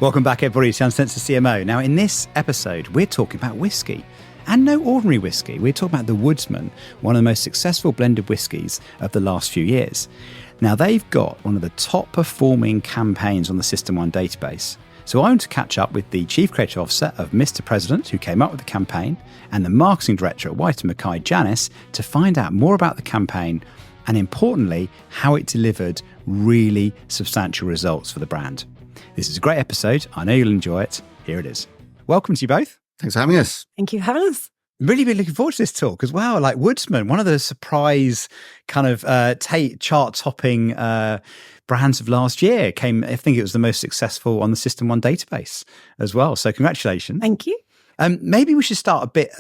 Welcome back, everybody, to Uncensored CMO. Now, in this episode, we're talking about whiskey. And no ordinary whiskey. We're talking about the Woodsman, one of the most successful blended whiskies of the last few years. Now, they've got one of the top performing campaigns on the System 1 database. So I want to catch up with the Chief Creative Officer of Mr. President, who came up with the campaign, and the Marketing Director at Whyte and Mackay, Janice, to find out more about the campaign and, importantly, how it delivered really substantial results for the brand. This is a great episode. I know you'll enjoy it. Here it is. Welcome to you both. Thanks for having us. Thank you for having us. Really been looking forward to this talk as well. Like Woodsman, one of the surprise kind of chart-topping brands of last year came, I think it was the most successful on the System 1 database as well. So congratulations. Thank you. Maybe we should start a bit,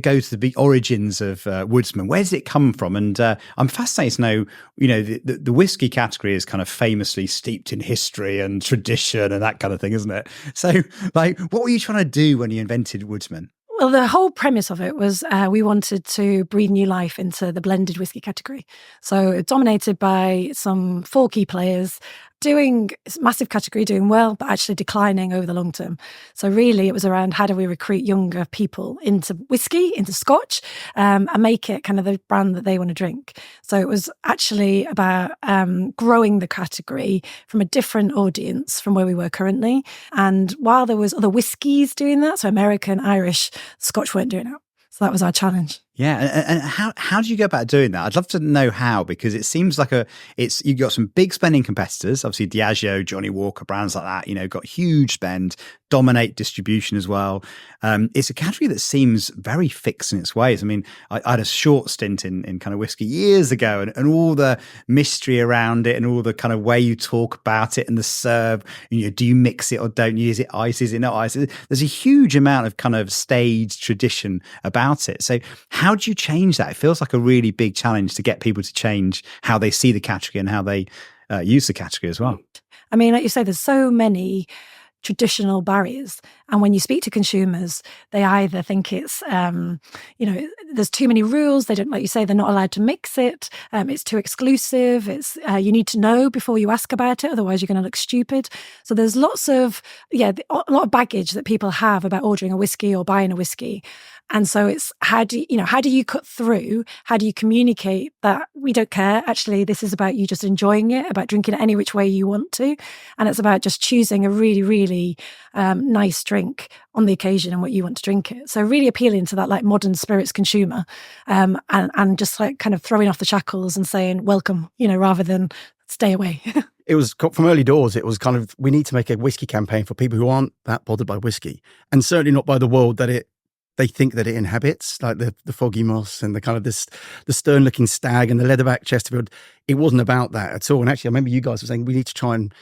go to the origins of Woodsman. Where does it come from? And I'm fascinated to know, the whiskey category is kind of famously steeped in history and tradition and that kind of thing, isn't it? So, what were you trying to do when you invented Woodsman? Well, the whole premise of it was we wanted to breathe new life into the blended whiskey category. So dominated by some 4 key players, doing massive category, doing well, but actually declining over the long term. So really it was around how do we recruit younger people into whiskey, into Scotch, and make it kind of the brand that they want to drink. So it was actually about growing the category from a different audience from where we were currently. And while there was other whiskies doing that, so American, Irish, Scotch weren't doing it. So that was our challenge. Yeah, and how do you go about doing that? I'd love to know how, because it seems like you've got some big spending competitors, obviously Diageo, Johnnie Walker, brands like that, got huge spend, dominate distribution as well. It's a category that seems very fixed in its ways. I mean, I had a short stint in kind of whiskey years ago, and all the mystery around it and all the kind of way you talk about it and the serve, do you mix it or don't you? Is it ice? Is it not ice? There's a huge amount of kind of staged tradition about it. So how do you change that? It feels like a really big challenge to get people to change how they see the category and how they use the category as well. I mean, like you say, there's so many traditional barriers. And when you speak to consumers, they either think it's, there's too many rules. They don't, like you say, they're not allowed to mix it. It's too exclusive. It's you need to know before you ask about it. Otherwise, you're going to look stupid. So there's lots of, a lot of baggage that people have about ordering a whiskey or buying a whiskey. And so it's how do you cut through? How do you communicate that we don't care? Actually, this is about you just enjoying it, about drinking it any which way you want to. And it's about just choosing a really, really nice drink on the occasion and what you want to drink it. So really appealing to that like modern spirits consumer and just like kind of throwing off the shackles and saying, welcome, rather than stay away. It was from early doors. It was kind of, we need to make a whiskey campaign for people who aren't that bothered by whiskey, and certainly not by the world that they think that it inhabits, like the foggy moss and the kind of the stern-looking stag and the leatherback Chesterfield. It wasn't about that at all. And actually, I remember you guys were saying we need to try and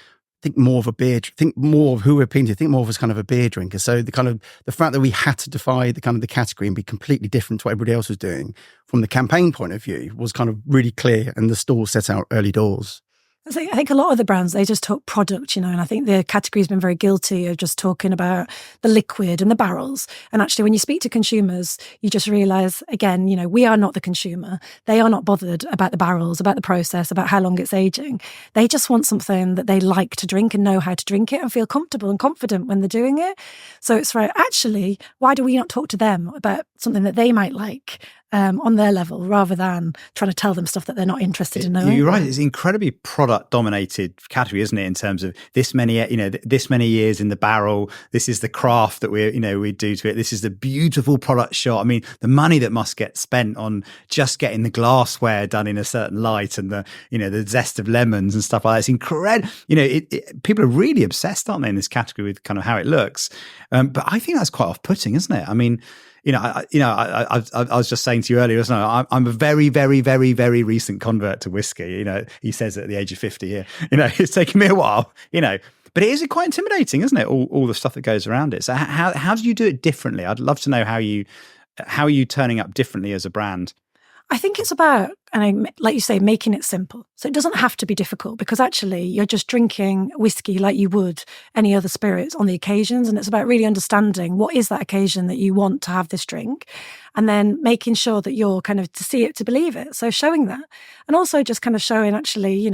think more of think more of who we're appealing to, think more of as kind of a beer drinker. So the fact that we had to defy the kind of the category and be completely different to what everybody else was doing from the campaign point of view was kind of really clear, and the stall set out early doors. I think a lot of the brands, they just talk product, and I think the category's been very guilty of just talking about the liquid and the barrels. And actually, when you speak to consumers, you just realise, again, we are not the consumer. They are not bothered about the barrels, about the process, about how long it's aging. They just want something that they like to drink and know how to drink it and feel comfortable and confident when they're doing it. So it's right, actually, why do we not talk to them about something that they might like? On their level, rather than trying to tell them stuff that they're not interested in knowing. You're right. It's an incredibly product-dominated category, isn't it? In terms of this many years in the barrel. This is the craft that we do to it. This is the beautiful product shot. I mean, the money that must get spent on just getting the glassware done in a certain light, and the zest of lemons and stuff like that. It's incredible. People are really obsessed, aren't they, in this category with kind of how it looks. But I think that's quite off-putting, isn't it? I mean, I was just saying to you earlier, wasn't I? I'm a very, very, very, very recent convert to whiskey. He says at the age of 50 here. It's taken me a while. But it is quite intimidating, isn't it? All the stuff that goes around it. So how do you do it differently? I'd love to know how are you turning up differently as a brand. I think it's about and like you say, making it simple. So it doesn't have to be difficult, because actually you're just drinking whiskey like you would any other spirits on the occasions. And it's about really understanding what is that occasion that you want to have this drink, and then making sure that you're kind of to see it, to believe it. So showing that, and also just kind of showing actually,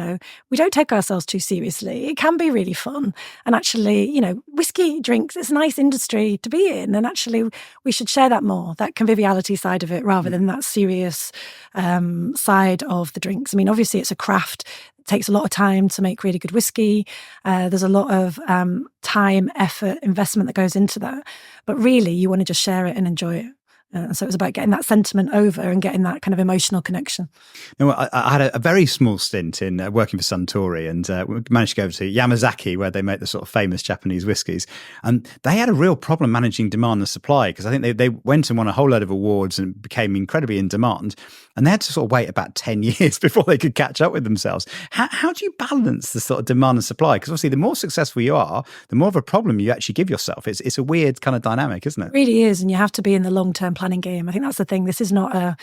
we don't take ourselves too seriously. It can be really fun. And actually, whiskey drinks, it's a nice industry to be in. And actually we should share that more, that conviviality side of it, rather than that serious side of the drinks. I mean, obviously it's a craft. It takes a lot of time to make really good whiskey. There's a lot of time, effort, investment that goes into that. But really you want to just share it and enjoy it. So it was about getting that sentiment over and getting that kind of emotional connection. No, I had a very small stint in working for Suntory, and we managed to go over to Yamazaki, where they make the sort of famous Japanese whiskies. And they had a real problem managing demand and supply, because I think they went and won a whole load of awards and became incredibly in demand. And they had to sort of wait about 10 years before they could catch up with themselves. How do you balance the sort of demand and supply? Because obviously the more successful you are, the more of a problem you actually give yourself. It's a weird kind of dynamic, isn't it? It really is. And you have to be in the long-term planning game. I think that's the thing. This is not a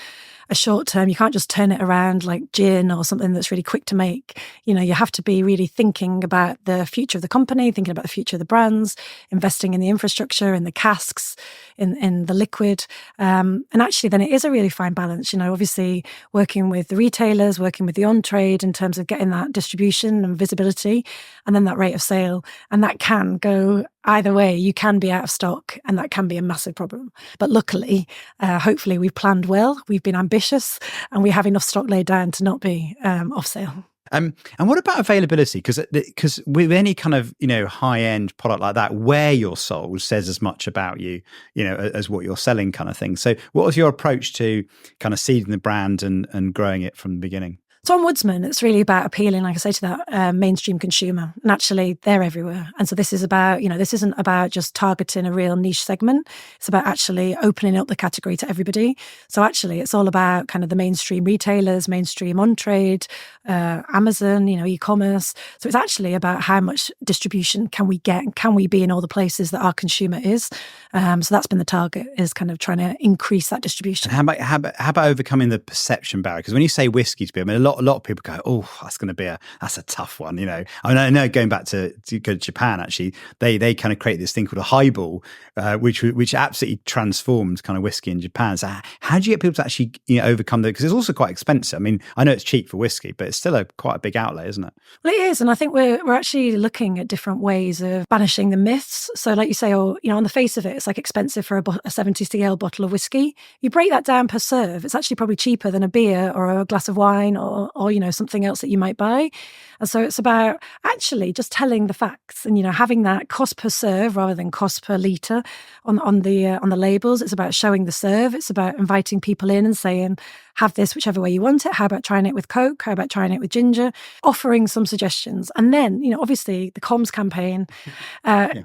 short term. You can't just turn it around like gin or something that's really quick to make. You have to be really thinking about the future of the company, thinking about the future of the brands, investing in the infrastructure, in the casks, in the liquid. And actually then it is a really fine balance, obviously working with the retailers, working with the on-trade in terms of getting that distribution and visibility, and then that rate of sale. And that can go either way. You can be out of stock, and that can be a massive problem. But luckily, hopefully we've planned well, we've been ambitious, and we have enough stock laid down to not be off sale. And what about availability? Because with any kind of high end product like that, where you're sold says as much about you, as what you're selling, kind of thing. So, what was your approach to kind of seeding the brand and growing it from the beginning? So on Woodsman, it's really about appealing, like I say, to that mainstream consumer. And actually, they're everywhere. And so this is about, this isn't about just targeting a real niche segment. It's about actually opening up the category to everybody. So actually, it's all about kind of the mainstream retailers, mainstream on-trade, Amazon, e-commerce. So it's actually about how much distribution can we get, and can we be in all the places that our consumer is. So that's been the target, is kind of trying to increase that distribution. And how about overcoming the perception barrier? Because when you say whiskey to people, a lot of people go, oh, that's going to be that's a tough one, I know going back to go to Japan, actually, they kind of create this thing called a highball, which absolutely transformed kind of whiskey in Japan. So how do you get people to actually overcome that? Because it's also quite expensive. I mean, I know it's cheap for whiskey, but it's still quite a big outlay, isn't it? Well, it is. And I think we're actually looking at different ways of banishing the myths. So like you say, on the face of it, it's like expensive for a 70 cl bottle of whiskey. You break that down per serve, it's actually probably cheaper than a beer or a glass of wine or something else that you might buy. And so it's about actually just telling the facts and, having that cost per serve rather than cost per litre on the labels. It's about showing the serve. It's about inviting people in and saying, have this whichever way you want it. How about trying it with Coke? How about trying it with ginger? Offering some suggestions. And then, obviously the comms campaign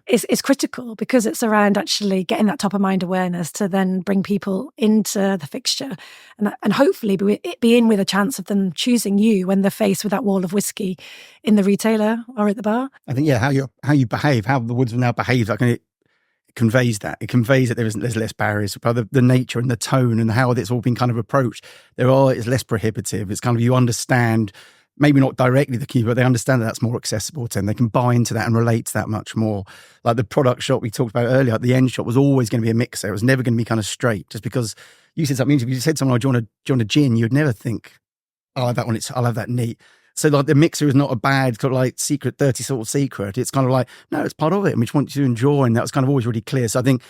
is critical, because it's around actually getting that top of mind awareness to then bring people into the fixture and hopefully be in with a chance of them choosing you when they're faced with that wall of whiskey in the retailer or at the bar. I think, how you behave, how the Woodsman now behaves, it conveys that. It conveys that there's less barriers, but the nature and the tone and how it's all been kind of approached. It's less prohibitive. It's kind of, you understand, maybe not directly the key, but they understand that that's more accessible to them. They can buy into that and relate to that much more. Like the product shop we talked about earlier, the end shop was always going to be a mixer. It was never going to be kind of straight. Just because you said something, if you said something like, do you want a gin? You'd never think, I'll have that one. I'll have that neat. So like the mixer is not a bad kind of like secret, dirty sort of secret. It's kind of like, no, it's part of it, and we just want you to enjoy. And that was kind of always really clear. So I think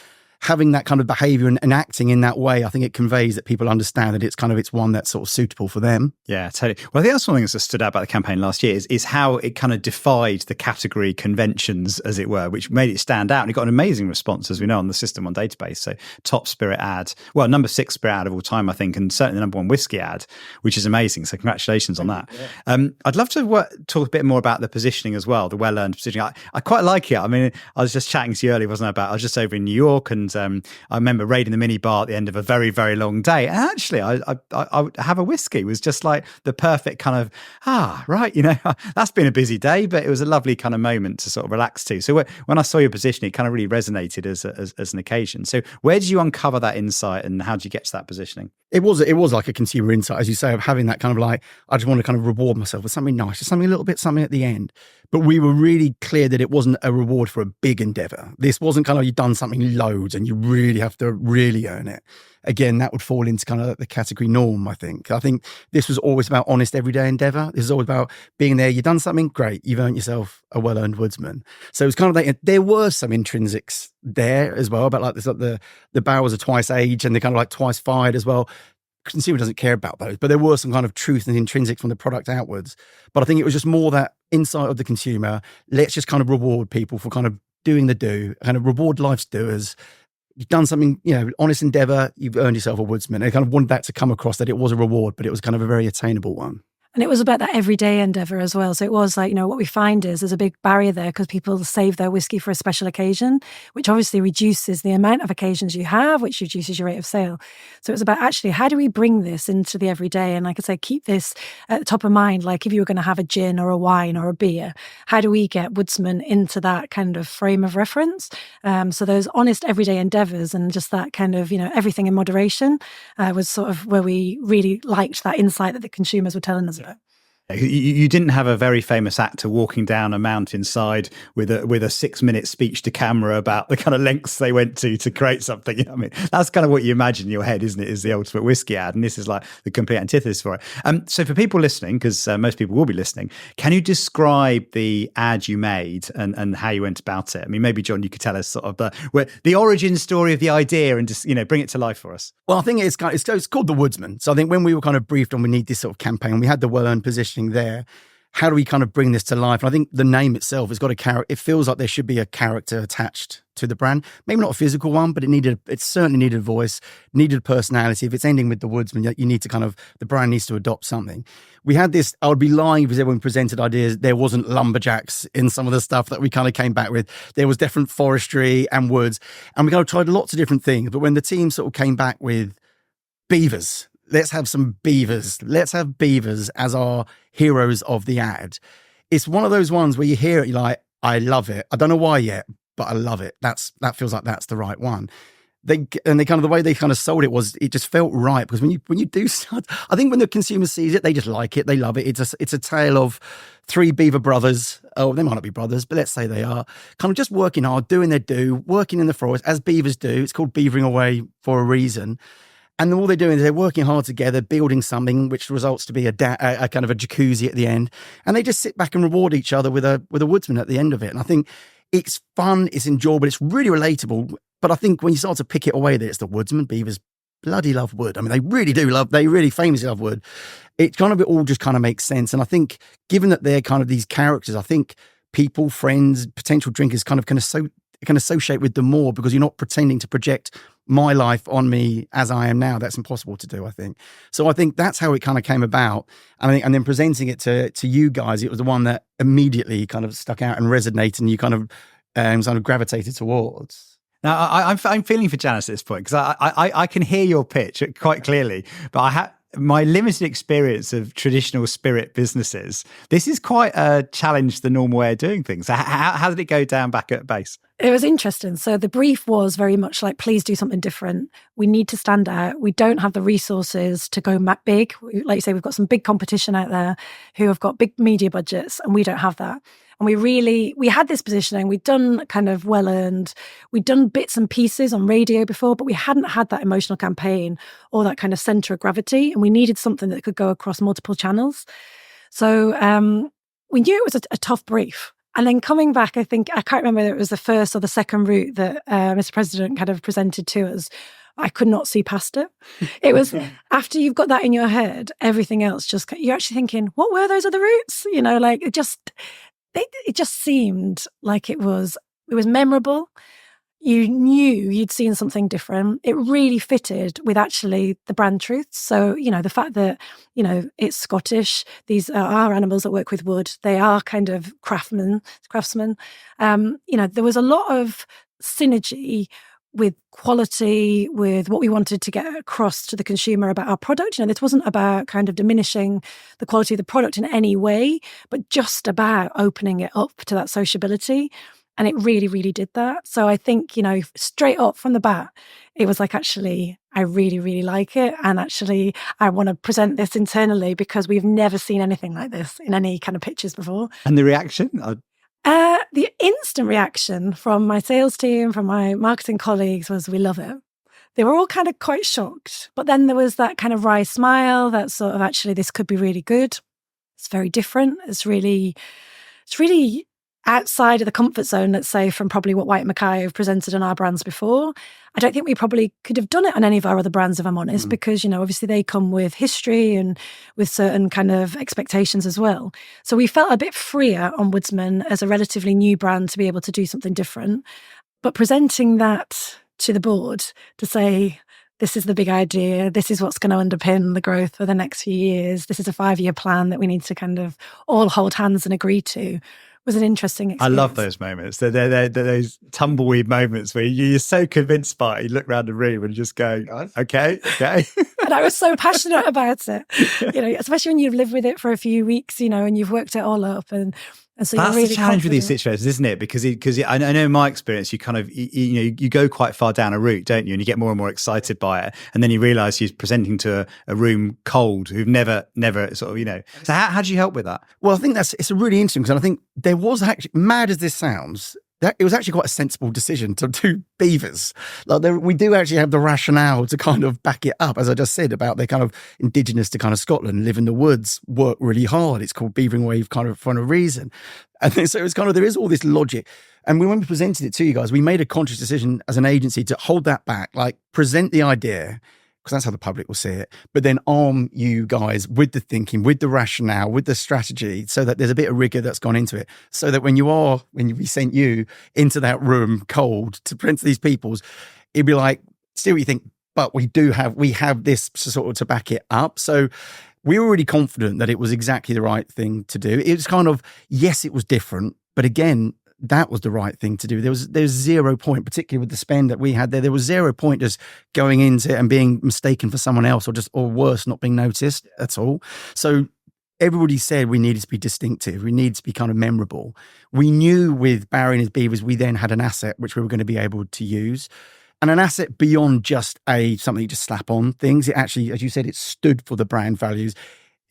having that kind of behavior and acting in that way, I think it conveys that people understand that it's one that's sort of suitable for them. Yeah, totally. Well, I think that's one thing that stood out about the campaign last year is how it kind of defied the category conventions, as it were, which made it stand out. And it got an amazing response, as we know, on the System One database. So top spirit ad, well, number 6 spirit ad of all time, I think, and certainly the number 1 whiskey ad, which is amazing. So congratulations on that. Yeah. I'd love to talk a bit more about the positioning as well, the well-earned positioning. I quite like it. I mean, I was just chatting to you earlier, wasn't I, I was just over in New York, and And I remember raiding the mini bar at the end of a very, very long day. And actually, I would have a whiskey. It was just like the perfect kind of, right, that's been a busy day, but it was a lovely kind of moment to sort of relax to. So when I saw your position, it kind of really resonated as an occasion. So where did you uncover that insight and how did you get to that positioning? It was like a consumer insight, as you say, of having that kind of like, I just want to kind of reward myself with something nice, just something a little bit, something at the end. But we were really clear that it wasn't a reward for a big endeavor. This wasn't kind of you've done something loads and you really have to really earn it. Again, that would fall into kind of the category norm, I think. I think this was always about honest everyday endeavor. This is always about being there. You've done something, great. You've earned yourself a well-earned Woodsman. So it's kind of like, there were some intrinsics there as well, about like this, like the barrels are twice aged and they're kind of like twice fired as well. Consumer doesn't care about those, but there were some kind of truth and intrinsic from the product outwards. But I think it was just more that insight of the consumer. Let's just kind of reward people for kind of doing the do, kind of reward life's doers. You've done something, honest endeavor, you've earned yourself a Woodsman. I kind of wanted that to come across, that it was a reward, but it was kind of a very attainable one. And it was about that everyday endeavour as well. So it was like, what we find is there's a big barrier there because people save their whiskey for a special occasion, which obviously reduces the amount of occasions you have, which reduces your rate of sale. So it was about actually, how do we bring this into the everyday? And like I say, keep this at the top of mind. Like if you were going to have a gin or a wine or a beer, how do we get Woodsman into that kind of frame of reference? So those honest everyday endeavours and just that kind of, everything in moderation was sort of where we really liked that insight that the consumers were telling us about. You didn't have a very famous actor walking down a mountainside with a 6-minute speech to camera about the kind of lengths they went to create something. I mean, that's kind of what you imagine in your head, isn't it? Is the ultimate whiskey ad, and this is like the complete antithesis for it. So for people listening, because most people will be listening, can you describe the ad you made and how you went about it? I mean, maybe Jon, you could tell us sort of the origin story of the idea and just bring it to life for us. Well, I think it's called the Woodsman. So I think when we were kind of briefed on we need this sort of campaign, we had the well-earned positioning there. How do we kind of bring this to life? And I think the name itself has got a character. It feels like there should be a character attached to the brand. Maybe not a physical one, but it certainly needed a voice, needed a personality. If it's ending with the Woodsman, you need to the brand needs to adopt something. We had this, I would be lying if everyone presented ideas. There wasn't lumberjacks in some of the stuff that we kind of came back with. There was different forestry and woods. And we kind of tried lots of different things. But when the team sort of came back with beavers, let's have some beavers. Let's have beavers as our heroes of the ad. It's one of those ones where you hear it, you're like, I love it. I don't know why yet, but I love it. That feels like that's the right one. They kind of the way they kind of sold it was, it just felt right, because when you do start, I think when the consumer sees it, they just like it. They love it. It's a tale of 3 Beaver brothers. Oh, they might not be brothers, but let's say they are, kind of just working hard, doing their do, working in the forest as beavers do. It's called beavering away for a reason. And all they're doing is they're working hard together, building something, which results to be a kind of a jacuzzi at the end. And they just sit back and reward each other with a Woodsman at the end of it. And I think it's fun, it's enjoyable, it's really relatable. But I think when you start to pick it away that it's the Woodsman, beavers bloody love wood. I mean, they really famously love wood. It kind of, it all just kind of makes sense. And I think given that they're kind of these characters, I think people, friends, potential drinkers can associate with them more, because you're not pretending to project my life on me as I am now. That's impossible to do, I think. So I think that's how it kind of came about. And then presenting it to you guys, it was the one that immediately kind of stuck out and resonated, and you kind of gravitated towards. Now, I'm feeling for Janice at this point, because I can hear your pitch quite clearly, but I have my limited experience of traditional spirit businesses. This is quite a challenge to the normal way of doing things. How did it go down back at base? It was interesting. So the brief was very much like, please do something different. We need to stand out. We don't have the resources to go big. Like you say, we've got some big competition out there who have got big media budgets, and we don't have that. And we had this positioning. We'd done kind of well-earned. We'd done bits and pieces on radio before, but we hadn't had that emotional campaign or that kind of centre of gravity. And we needed something that could go across multiple channels. So we knew it was a tough brief. And then coming back, I think, I can't remember whether it was the first or the second route that Mr. President kind of presented to us. I could not see past it. It was after you've got that in your head, everything else just, you're actually thinking, what were those other routes? Like it just seemed like it was memorable. You knew you'd seen something different. It really fitted with actually the brand truths. So, the fact that, it's Scottish, these are animals that work with wood. They are kind of craftsmen. There was a lot of synergy with quality, with what we wanted to get across to the consumer about our product. This wasn't about kind of diminishing the quality of the product in any way, but just about opening it up to that sociability. And it really, really did that. So I think, straight up from the bat, it was like, actually, I really, really like it. And actually, I want to present this internally because we've never seen anything like this in any kind of pictures before. And the reaction? The instant reaction from my sales team, from my marketing colleagues was, we love it. They were all kind of quite shocked. But then there was that kind of wry smile that sort of, actually, this could be really good. It's very different. It's really outside of the comfort zone, let's say, from probably what Whyte and Mackay have presented on our brands before. I don't think we probably could have done it on any of our other brands, if I'm honest, because, obviously they come with history and with certain kind of expectations as well. So we felt a bit freer on Woodsman as a relatively new brand to be able to do something different. But presenting that to the board to say, this is the big idea, this is what's going to underpin the growth for the next few years, this is a 5-year plan that we need to kind of all hold hands and agree to, was an interesting experience. I love those moments. They're those tumbleweed moments where you're so convinced by it, you look around the room and just go, okay. And I was so passionate about it, especially when you've lived with it for a few weeks, and you've worked it all up. And so that's you're really the challenge with these confident. situations, isn't it? Because I know in my experience, you kind of, you go quite far down a route, don't you? And you get more and more excited by it. And then you realise you're presenting to a room cold who've never sort of, So how do you help with that? Well, I think it's really interesting because I think there was actually, mad as this sounds, that it was actually quite a sensible decision to do beavers. We do actually have the rationale to kind of back it up, as I just said, about they're kind of indigenous to kind of Scotland, live in the woods, work really hard. It's called beavering wave kind of for a reason. And then, so it was kind of, there is all this logic. And when we presented it to you guys, we made a conscious decision as an agency to hold that back, like present the idea, because that's how the public will see it, but then arm you guys with the thinking, with the rationale, with the strategy, so that there's a bit of rigor that's gone into it. So that when we sent you into that room cold to present to these peoples, it'd be like, still you think, but we have this sort of to back it up. So we were really confident that it was exactly the right thing to do. It was kind of, yes, it was different, but again, that was the right thing to do. There's 0 point, particularly with the spend that we had there. There was 0 point just going into it and being mistaken for someone else, or worse, not being noticed at all. So everybody said we needed to be distinctive. We needed to be kind of memorable. We knew with Barry and his Beavers, we then had an asset which we were going to be able to use. And an asset beyond just something you just slap on things. It actually, as you said, it stood for the brand values.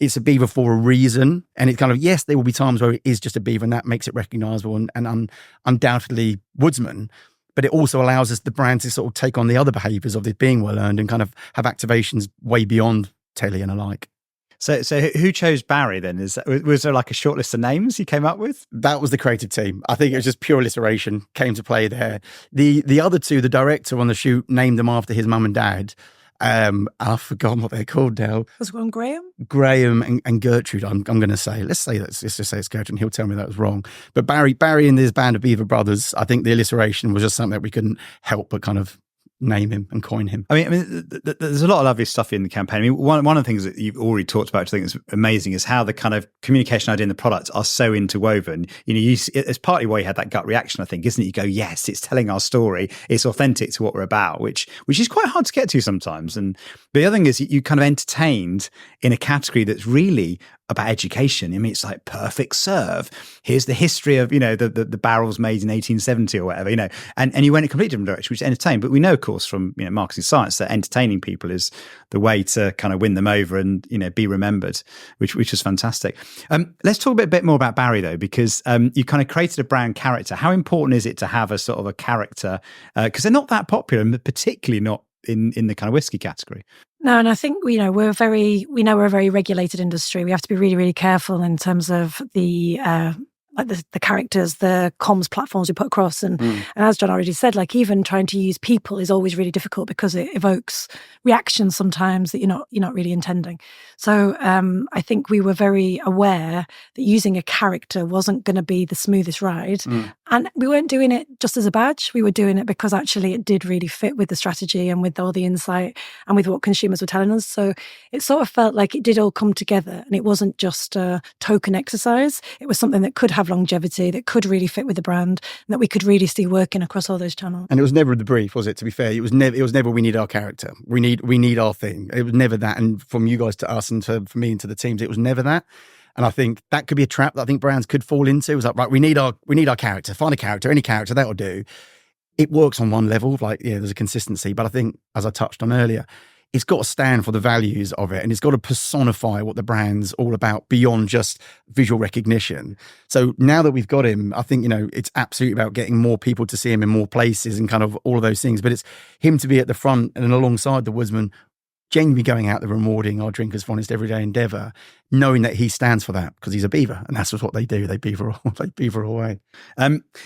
It's a beaver for a reason. And it's kind of, yes, there will be times where it is just a beaver and that makes it recognizable and undoubtedly Woodsman. But it also allows us, the brand, to sort of take on the other behaviors of it being well earned and kind of have activations way beyond telly and alike. So who chose Barry then? Was there like a short list of names you came up with? That was the creative team. I think it was just pure alliteration came to play there. The other two, the director on the shoot named them after his mum and dad. I've forgotten what they're called now. Was one Graham? Graham and Gertrude, I'm going to say. Let's just say it's Gertrude, and he'll tell me that was wrong. But Barry and his band of Beaver brothers, I think the alliteration was just something that we couldn't help but kind of name him and coin him. I mean, there's a lot of lovely stuff in the campaign. I mean, one of the things that you've already talked about, which I think is amazing, is how the kind of communication idea and the products are so interwoven. It's partly why you had that gut reaction, I think, isn't it? You go, yes, it's telling our story. It's authentic to what we're about, which is quite hard to get to sometimes. And the other thing is you kind of entertained in a category that's really about education. I mean, it's like perfect serve. Here's the history of, the barrels made in 1870 or whatever, and you went in a completely different direction, which is entertained. But we know, of course, from marketing science that entertaining people is the way to kind of win them over and, be remembered, which is fantastic. Let's talk a bit more about Barry though, because you kind of created a brand character. How important is it to have a sort of a character? Because they're not that popular, and particularly not in the kind of whiskey category. No, and I think we're a very regulated industry. We have to be really, really careful in terms of the characters, the comms platforms we put across, and as Jon already said, like even trying to use people is always really difficult because it evokes reactions sometimes that you're not really intending. So I think we were very aware that using a character wasn't going to be the smoothest ride, And we weren't doing it just as a badge. We were doing it because actually it did really fit with the strategy and with all the insight and with what consumers were telling us. So it sort of felt like it did all come together, and it wasn't just a token exercise. It was something that could have longevity, that could really fit with the brand, and that we could really see working across all those channels. And it was never the brief, was it? To be fair, it was never we need our character. We need our thing. It was never that. And from you guys to us and from me and to the teams, it was never that. And I think that could be a trap that I think brands could fall into. It was like, right, we need our character. Find a character, any character, that'll do. It works on one level, like, yeah, there's a consistency. But I think, as I touched on earlier, it's got to stand for the values of it, and it's got to personify what the brand's all about beyond just visual recognition. So now that we've got him, I think, it's absolutely about getting more people to see him in more places and kind of all of those things. But it's him to be at the front and alongside the Woodsman, genuinely going out there rewarding our drinkers' honest everyday endeavour, knowing that he stands for that because he's a beaver, and that's what they do. They beaver away.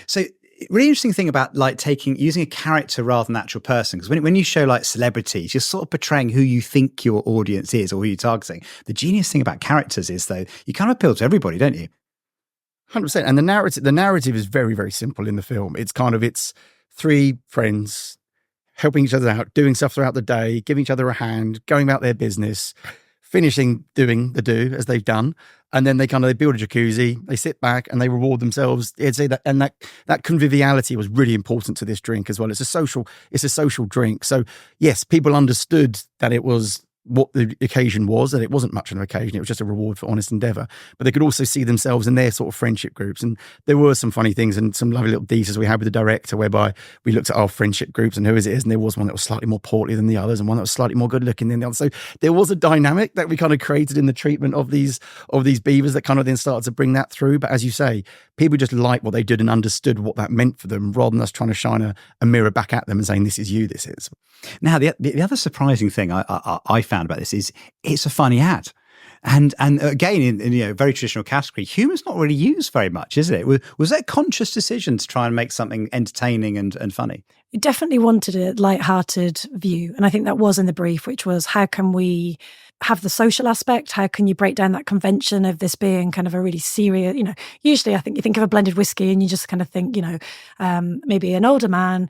So really interesting thing about like using a character rather than an actual person, because when you show like celebrities, you're sort of portraying who you think your audience is or who you're targeting. The genius thing about characters is, though, you kind of appeal to everybody, don't you? 100%. And the narrative is very, very simple in the film. It's three friends helping each other out, doing stuff throughout the day, giving each other a hand, going about their business, finishing doing the do as they've done. And then they build a jacuzzi, they sit back and they reward themselves. I'd say that conviviality was really important to this drink as well. It's a social drink. So yes, people understood that it was what the occasion was, that it wasn't much of an occasion. It was just a reward for honest endeavour. But they could also see themselves in their sort of friendship groups. And there were some funny things and some lovely little details we had with the director, whereby we looked at our friendship groups and who is it is. And there was one that was slightly more portly than the others and one that was slightly more good looking than the other. So there was a dynamic that we kind of created in the treatment of these beavers that kind of then started to bring that through. But as you say, people just liked what they did and understood what that meant for them, rather than us trying to shine a mirror back at them and saying, this is you, this is. Now, the other surprising thing I found about this is it's a funny ad. And again, in a very traditional category, humour's not really used very much, is it? Was that a conscious decision to try and make something entertaining and funny? We definitely wanted a light-hearted view. And I think that was in the brief, which was, how can we have the social aspect? How can you break down that convention of this being kind of a really serious, usually I think you think of a blended whiskey and you just kind of think, maybe an older man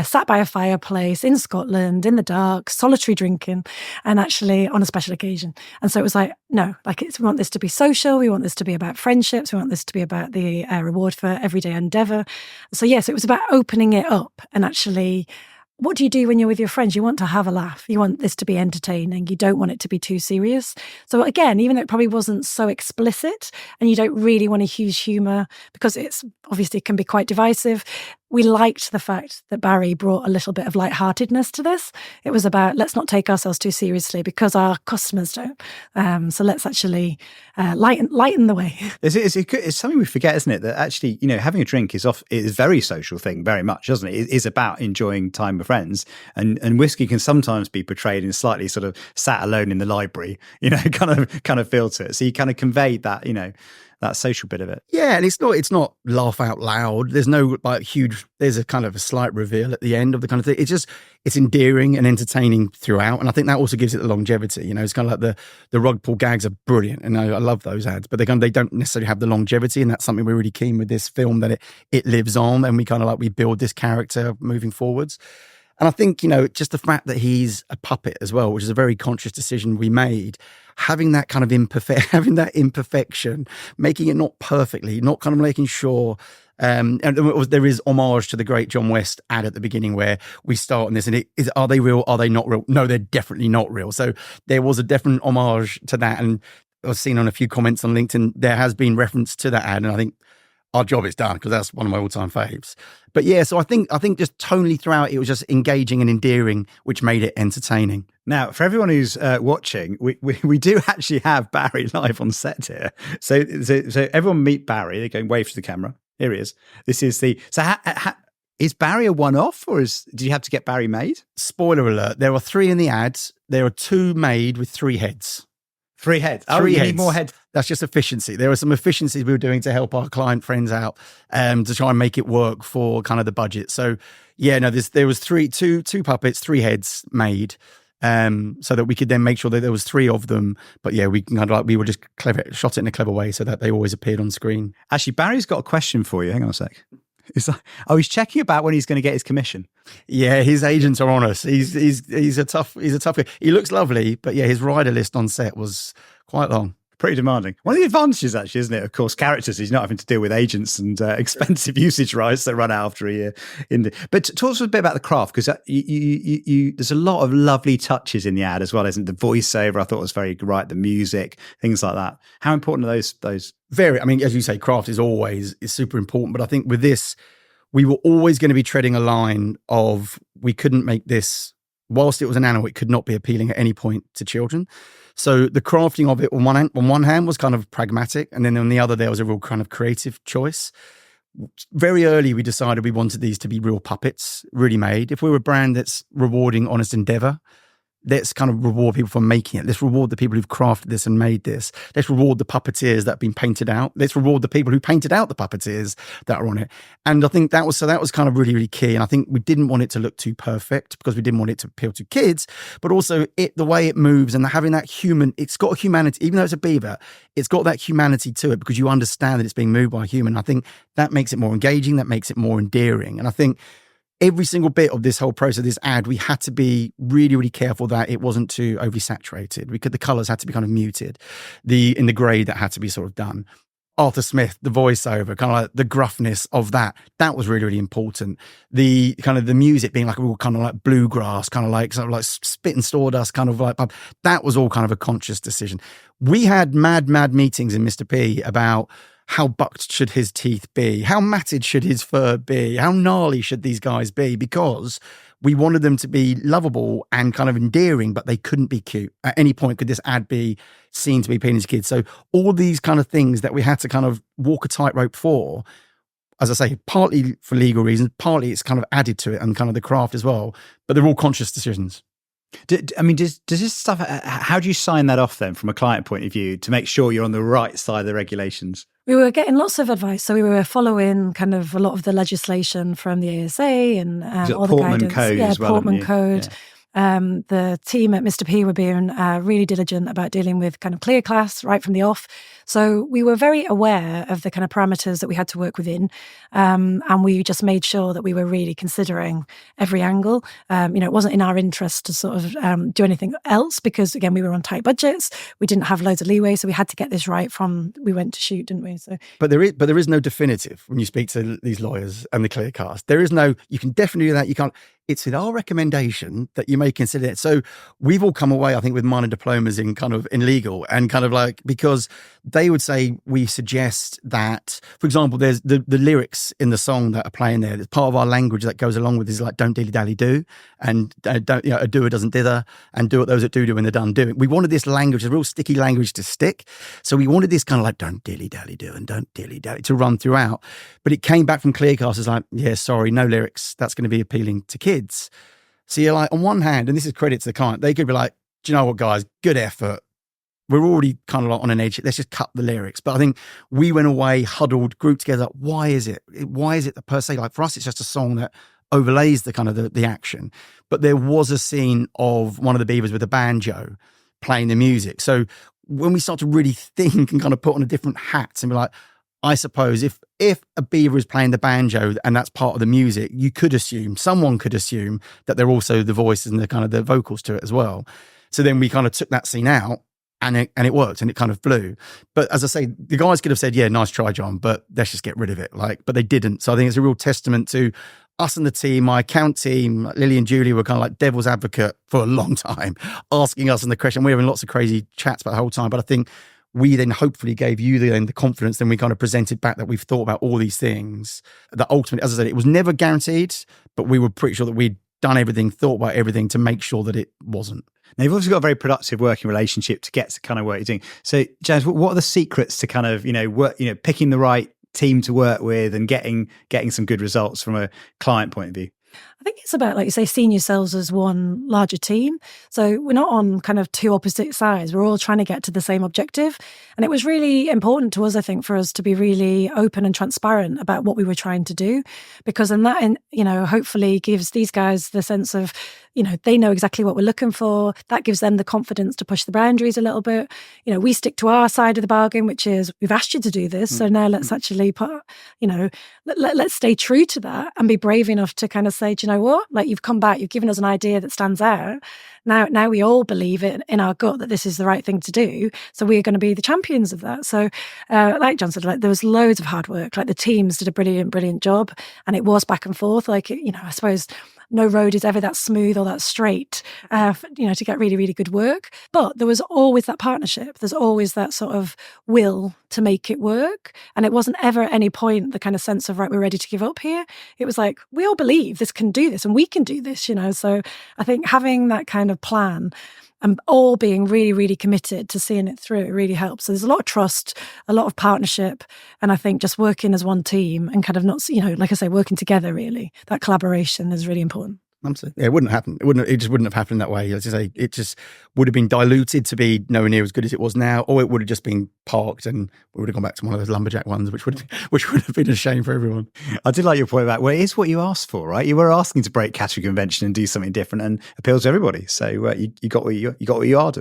sat by a fireplace in Scotland in the dark, solitary drinking, and actually on a special occasion. And so it was like, no, we want this to be social. We want this to be about friendships. We want this to be about the reward for everyday endeavour. So yes, it was about opening it up and actually, what do you do when you're with your friends? You want to have a laugh. You want this to be entertaining. You don't want it to be too serious. So again, even though it probably wasn't so explicit and you don't really want to use humour because it's obviously can be quite divisive, we liked the fact that Barry brought a little bit of lightheartedness to this. It was about, let's not take ourselves too seriously because our customers don't. So let's actually lighten the way. It's something we forget, isn't it? That actually, having a drink is a very social thing, very much, doesn't it? It is about enjoying time with friends. And whiskey can sometimes be portrayed in slightly sort of sat alone in the library, kind of feel to it. So you kind of conveyed that, that social bit of it. Yeah, and it's not laugh out loud. There's no there's a kind of a slight reveal at the end of the kind of thing. It's endearing and entertaining throughout. And I think that also gives it the longevity. It's kind of like the rug pull gags are brilliant. And I love those ads, but they don't necessarily have the longevity. And that's something we're really keen with this film, that it lives on and we build this character moving forwards. And I think, just the fact that he's a puppet as well, which is a very conscious decision we made, having that kind of imperfection, making it not perfectly, not kind of making sure. And there is homage to the great John West ad at the beginning where we start on this and are they real? Are they not real? No, they're definitely not real. So there was a definite homage to that. And I've seen on a few comments on LinkedIn, there has been reference to that ad. And I think our job is done because that's one of my all-time faves. But yeah, so I think just tonally throughout, it was just engaging and endearing, which made it entertaining. Now, for everyone who's watching, we do actually have Barry live on set here. So everyone meet Barry. They're going wave to the camera. Here he is. This is is Barry a one-off, or do you have to get Barry made? Spoiler alert: there are 3 in the ads. There are 2 made with 3 heads. 3 heads. Oh, you need heads. More heads. That's just efficiency. There are some efficiencies we were doing to help our client friends out, to try and make it work for kind of the budget. So yeah, no, there was two puppets, 3 heads made, so that we could then make sure that there was 3 of them. But yeah, we were just shot it in a clever way so that they always appeared on screen. Actually, Barry's got a question for you. Hang on a sec. It's like, oh, he's checking about when he's going to get his commission. Yeah, his agents are on us. He's a tough guy. He looks lovely, but yeah, his rider list on set was quite long. Pretty demanding. One of the advantages, actually, isn't it? Of course, characters, he's not having to deal with agents and expensive usage rights that run out after a year. But talk to us a bit about the craft, because there's a lot of lovely touches in the ad as well, isn't it? The voiceover, I thought was very right. The music, things like that. How important are those? Very. I mean, as you say, craft is super important. But I think with this, we were always going to be treading a line of, we couldn't make this, whilst it was an animal, it could not be appealing at any point to children. So the crafting of it on one hand was kind of pragmatic, and then on the other there was a real kind of creative choice. Very early we decided we wanted these to be real puppets, really made. If we were a brand that's rewarding honest endeavour, let's kind of reward people for making it. Let's reward the people who've crafted this and made this. Let's reward the puppeteers that have been painted out. Let's reward the people who painted out the puppeteers that are on it. And I think that was kind of really, really key. And I think we didn't want it to look too perfect because we didn't want it to appeal to kids, but also the way it moves and having that it's got a humanity, even though it's a beaver, it's got that humanity to it because you understand that it's being moved by a human. I think that makes it more engaging, that makes it more endearing. And I think every single bit of this whole process, this ad, we had to be really, really careful that it wasn't too overly saturated. The colours had to be kind of muted. In the grey, that had to be sort of done. Arthur Smith, the voiceover, kind of like the gruffness of that was really, really important. The kind of the music being like a real kind of like bluegrass, kind of like spit and sawdust, kind of like, that was all kind of a conscious decision. We had mad meetings in Mr. P about how bucked should his teeth be? How matted should his fur be? How gnarly should these guys be? Because we wanted them to be lovable and kind of endearing, but they couldn't be cute. At any point could this ad be seen to be appealing to kids. So all these kind of things that we had to kind of walk a tightrope for, as I say, partly for legal reasons, partly it's kind of added to it and kind of the craft as well. But they're all conscious decisions. Does this stuff, how do you sign that off then from a client point of view to make sure you're on the right side of the regulations? We were getting lots of advice. So we were following kind of a lot of the legislation from the ASA and all the guidance. Code as well, Portman Code. Yeah. The team at Mr. P were being really diligent about dealing with kind of clear class right from the off. So we were very aware of the kind of parameters that we had to work within. And we just made sure that we were really considering every angle. It wasn't in our interest to sort of do anything else because, again, we were on tight budgets. We didn't have loads of leeway. So we had to get this right from we went to shoot, didn't we? So, But there is no definitive when you speak to these lawyers and the clear cast. There is no, you can definitely do that. You can't. It's with our recommendation that you may consider it. So we've all come away, I think, with minor diplomas in legal and kind of like, because they would say, we suggest that, for example, there's the lyrics in the song that are playing there. There's part of our language that goes along with this, like, don't dilly dally do, and don't, a doer doesn't dither, and do what those that do when they're done doing. We wanted this language, a real sticky language to stick. So we wanted this kind of like, don't dilly dally do and don't dilly dally to run throughout. But it came back from Clearcast as like, yeah, sorry, no lyrics. That's going to be appealing to kids. So you're like, on one hand, and this is credit to the client, they could be like, do you know what, guys, good effort. We're already kind of like on an edge. Let's just cut the lyrics. But I think we went away, huddled, grouped together. Why is it? Why is it that per se, like for us, it's just a song that overlays the kind of the action. But there was a scene of one of the beavers with a banjo playing the music. So when we start to really think and kind of put on a different hats and be like, I suppose if a beaver is playing the banjo and that's part of the music, someone could assume that they're also the voices and the kind of the vocals to it as well. So then we kind of took that scene out and it worked and it kind of flew. But as I say, the guys could have said, yeah, nice try, Jon, but let's just get rid of it. But they didn't. So I think it's a real testament to us and the team. My account team, Lily and Julie, were kind of like devil's advocate for a long time, asking us in the question. We were having lots of crazy chats about the whole time. But I think we then hopefully gave you the confidence. Then we kind of presented back that we've thought about all these things. That ultimately, as I said, it was never guaranteed, but we were pretty sure that we'd done everything, thought about everything to make sure that it wasn't. Now, you've obviously got a very productive working relationship to get to kind of what you're doing. So, Janice, what are the secrets to kind of, picking the right team to work with and getting some good results from a client point of view? I think it's about, like you say, seeing yourselves as one larger team. So we're not on kind of two opposite sides. We're all trying to get to the same objective. And it was really important to us, I think, for us to be really open and transparent about what we were trying to do. Because then that, hopefully gives these guys the sense of, they know exactly what we're looking for. That gives them the confidence to push the boundaries a little bit. We stick to our side of the bargain, which is we've asked you to do this. So now let's actually put, let's stay true to that and be brave enough to kind of say, do you know what? Like, you've come back, you've given us an idea that stands out. Now we all believe it in our gut that this is the right thing to do. So we're going to be the champions of that. So like Jon said, like, there was loads of hard work. Like, the teams did a brilliant job, and it was back and forth. Like, I suppose no road is ever that smooth or that straight, to get really, really good work. But there was always that partnership. There's always that sort of will to make it work. And it wasn't ever at any point the kind of sense of, right, we're ready to give up here. It was like, we all believe this can do this and we can do this, So I think having that kind of plan and all being really, really committed to seeing it through, it really helps. So there's a lot of trust, a lot of partnership. And I think just working as one team and kind of not, like I say, working together, really, that collaboration is really important. Absolutely. It wouldn't happen. It just wouldn't have happened that way. As I say, it just would have been diluted to be nowhere near as good as it was now, or it would have just been parked and we would have gone back to one of those lumberjack ones, which would have been a shame for everyone. I did like your point about, well, it is what you asked for, right? You were asking to break category convention and do something different and appeal to everybody. So you got what you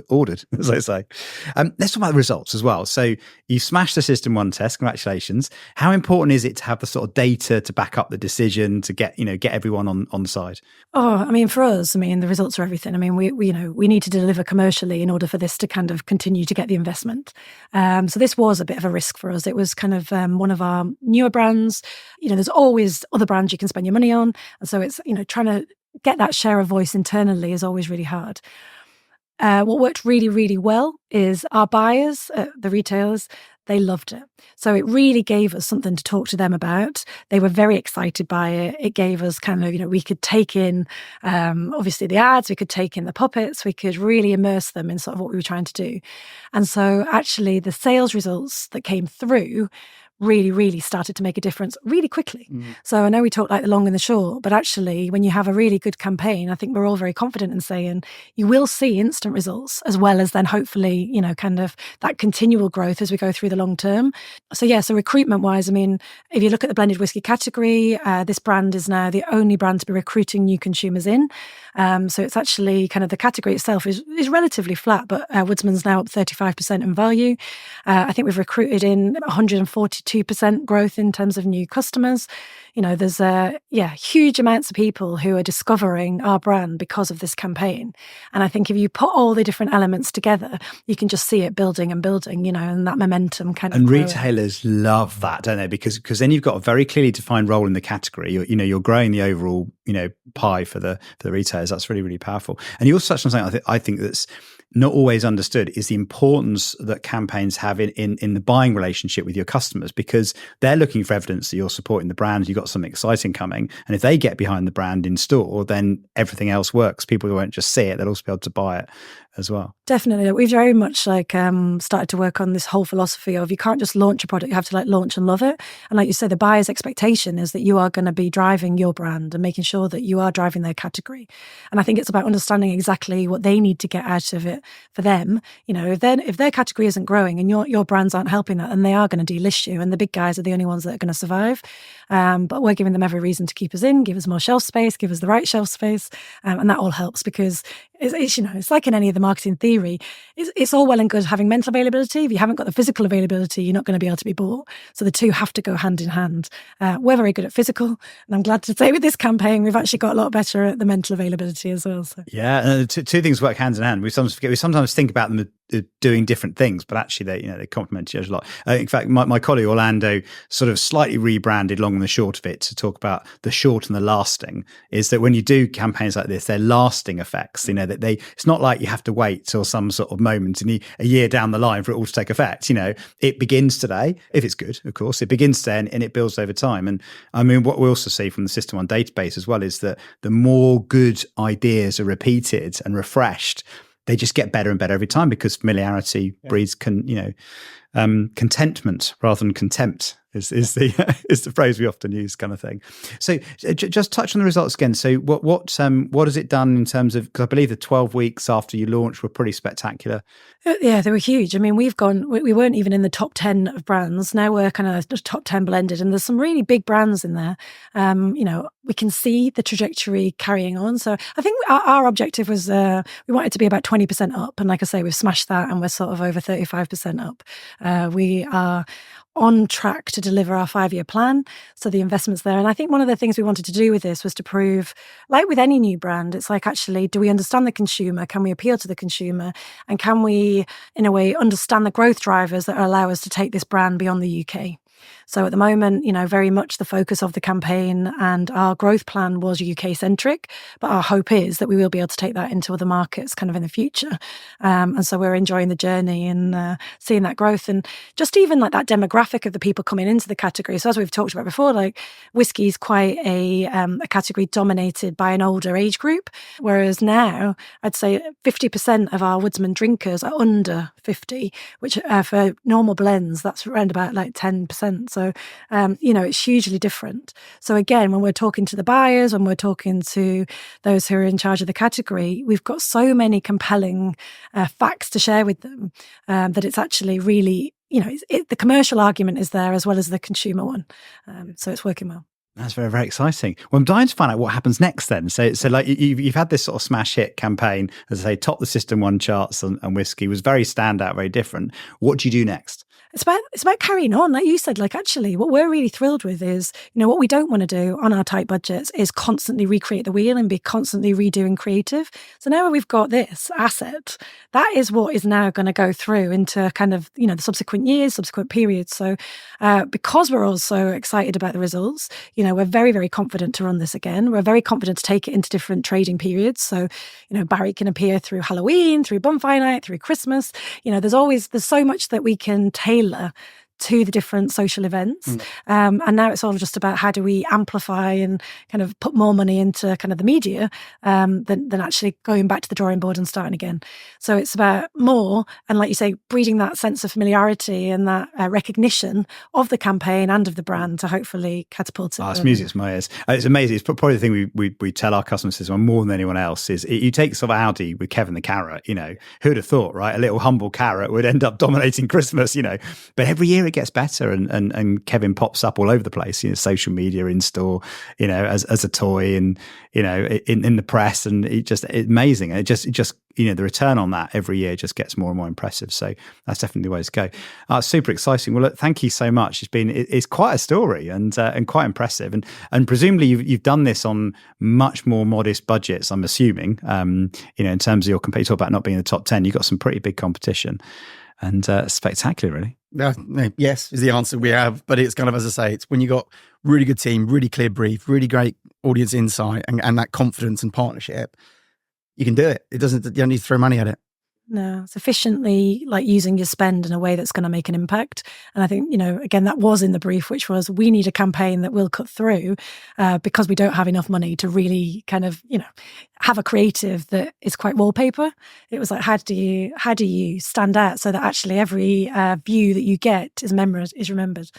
ordered, as I say. Let's talk about the results as well. So you smashed the System 1 test. Congratulations. How important is it to have the sort of data to back up the decision, to get everyone on side? Oh, I mean, for us, the results are everything. I mean, we need to deliver commercially in order for this to kind of continue to get the investment. So this was a bit of a risk for us. It was kind of one of our newer brands. There's always other brands you can spend your money on. And so it's, trying to get that share of voice internally is always really hard. What worked really, really well is our buyers, the retailers, they loved it. So it really gave us something to talk to them about. They were very excited by it. It gave us kind of, we could take in, obviously, the ads, we could take in the puppets, we could really immerse them in sort of what we were trying to do. And so actually the sales results that came through really, really started to make a difference really quickly. So I know we talk like the long and the short, but actually when you have a really good campaign, I think we're all very confident in saying you will see instant results as well as then hopefully, kind of that continual growth as we go through the long term. So recruitment wise, if you look at the blended whiskey category, this brand is now the only brand to be recruiting new consumers in. So it's actually kind of the category itself is relatively flat, but Woodsman's now up 35% in value. I think we've recruited in 142% growth in terms of new customers. There's huge amounts of people who are discovering our brand because of this campaign. And I think if you put all the different elements together, you can just see it building and building, and that momentum kind of. And growing. Retailers love that, don't they? Because then you've got a very clearly defined role in the category. You're growing the overall, pie for the retailers. That's really, really powerful. And you also touched on something I think that's not always understood is the importance that campaigns have in the buying relationship with your customers, because they're looking for evidence that you're supporting the brand, you've got something exciting coming. And if they get behind the brand in store, then everything else works. People won't just see it, they'll also be able to buy it as well. Definitely. We've very much started to work on this whole philosophy of you can't just launch a product, you have to launch and love it. And like you said, the buyer's expectation is that you are going to be driving your brand and making sure that you are driving their category. And I think it's about understanding exactly what they need to get out of it for them. If their category isn't growing and your brands aren't helping that, then they are going to delist you. And the big guys are the only ones that are going to survive. But we're giving them every reason to keep us in, give us more shelf space, give us the right shelf space. And that all helps because it's like in any of the marketing theory, it's all well and good having mental availability. If you haven't got the physical availability, you're not going to be able to be bought. So the two have to go hand in hand. We're very good at physical, and I'm glad to say with this campaign, we've actually got a lot better at the mental availability as well. So. Yeah, two things work hand in hand. We sometimes think about them doing different things, but actually they complement each other a lot. In fact, my colleague Orlando sort of slightly rebranded long and the short of it to talk about the short and the lasting, is that when you do campaigns like this, they're lasting effects. That it's not like you have to wait till some sort of moment and a year down the line for it all to take effect. It begins today, if it's good, of course. It begins then and it builds over time. And what we also see from the System 1 database as well is that the more good ideas are repeated and refreshed, they just get better and better every time because familiarity breeds contentment rather than contempt is the phrase we often use, kind of thing. So just touch on the results again. So what has it done in terms of, because I believe the 12 weeks after you launched were pretty spectacular. Yeah, they were huge. I mean, we weren't even in the top 10 of brands. Now we're kind of just top 10 blended, and there's some really big brands in there. We can see the trajectory carrying on. So I think our objective was we wanted to be about 20% up. And like I say, we've smashed that, and we're sort of over 35% up. We are on track to deliver our 5-year plan. So the investment's there. And I think one of the things we wanted to do with this was to prove, like with any new brand, it's like, actually, do we understand the consumer? Can we appeal to the consumer? And can we, in a way, understand the growth drivers that allow us to take this brand beyond the UK? So at the moment, very much the focus of the campaign and our growth plan was UK centric, but our hope is that we will be able to take that into other markets kind of in the future. And so we're enjoying the journey and seeing that growth, and just even like that demographic of the people coming into the category. So as we've talked about before, like whiskey is quite a category dominated by an older age group, whereas now I'd say 50% of our Woodsman drinkers are under 50, which for normal blends, that's around about like 10%. So, it's hugely different. So again, when we're talking to the buyers, when we're talking to those who are in charge of the category, we've got so many compelling facts to share with them that it's actually really, the commercial argument is there as well as the consumer one. So it's working well. That's very, very exciting. Well, I'm dying to find out what happens next then. So like you've had this sort of smash hit campaign, as I say, top the System 1 charts and whiskey was very standout, very different. What do you do next? It's about carrying on. Like you said, like actually what we're really thrilled with is, what we don't want to do on our tight budgets is constantly recreate the wheel and be constantly redoing creative. So now we've got this asset, that is what is now going to go through into kind of, the subsequent years, subsequent periods. So because we're also excited about the results, we're very, very confident to run this again. We're very confident to take it into different trading periods. So, Barry can appear through Halloween, through Bonfire Night, through Christmas. There's so much that we can tailor to the different social events. And now it's all just about how do we amplify and kind of put more money into kind of the media than actually going back to the drawing board and starting again. So it's about more, and like you say, breeding that sense of familiarity and that recognition of the campaign and of the brand to hopefully catapult it. It's music to my ears. It's amazing. It's probably the thing we tell our customers is more than anyone else is you take sort of Audi with Kevin the Carrot, who'd have thought, right? A little humble carrot would end up dominating Christmas, but every year it gets better, and Kevin pops up all over the place, social media, in store, as a toy, and in the press, and it's amazing. It just the return on that every year just gets more and more impressive. So that's definitely the way to go. Super exciting. Well, look, thank you so much. It's quite a story and quite impressive, and presumably you've done this on much more modest budgets, I'm assuming. In terms of your company, talk about not being in the top 10, you've got some pretty big competition. And spectacular, really. Yes, is the answer we have. But it's kind of, as I say, it's when you got really good team, really clear brief, really great audience insight, and that confidence and partnership, you can do it. You don't need to throw money at it. No, it's efficiently like using your spend in a way that's going to make an impact. And I think, again, that was in the brief, which was we need a campaign that will cut through because we don't have enough money to really kind of, have a creative that is quite wallpaper. It was like, how do you stand out so that actually every view that you get is remembered?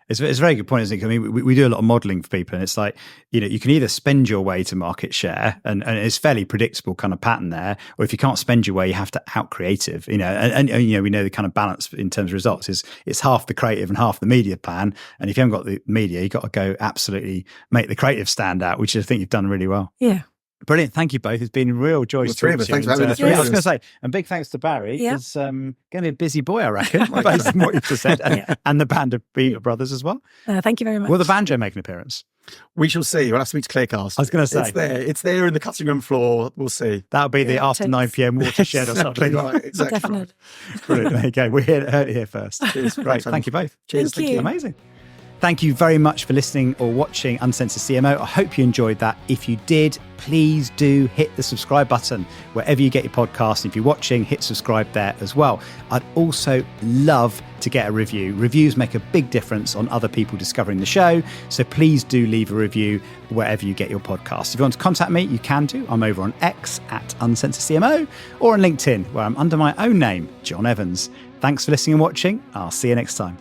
It's a very good point, isn't it? I mean, we do a lot of modelling for people, and it's like, you can either spend your way to market share, and it's fairly predictable kind of pattern there, or if you can't spend your way, you have to out creative, and we know the kind of balance in terms of results is it's half the creative and half the media plan. And if you haven't got the media, you've got to go absolutely make the creative stand out, which I think you've done really well. Yeah. Brilliant. Thank you both. It's been a real joy to talk to you. Thanks for having us. I was going to say, and big thanks to Barry. He's going to be a busy boy, I reckon, based on what you've just said, and the band of Beaver brothers as well. Thank you very much. Will the banjo make an appearance? We shall see. We'll have to speak to Clearcast. I was going to say. It's there in the cutting room floor. We'll see. That'll be the after 9 p.m. watershed or something. Right, exactly. Definitely. Brilliant. There you go. We heard it here first. Cheers. Great. Thank you both. Cheers. Thank you. Amazing. Thank you very much for listening or watching Uncensored CMO. I hope you enjoyed that. If you did, please do hit the subscribe button wherever you get your podcast. If you're watching, hit subscribe there as well. I'd also love to get a review. Reviews make a big difference on other people discovering the show. So please do leave a review wherever you get your podcast. If you want to contact me, you can do. I'm over on X @UncensoredCMO or on LinkedIn, where I'm under my own name, Jon Evans. Thanks for listening and watching. I'll see you next time.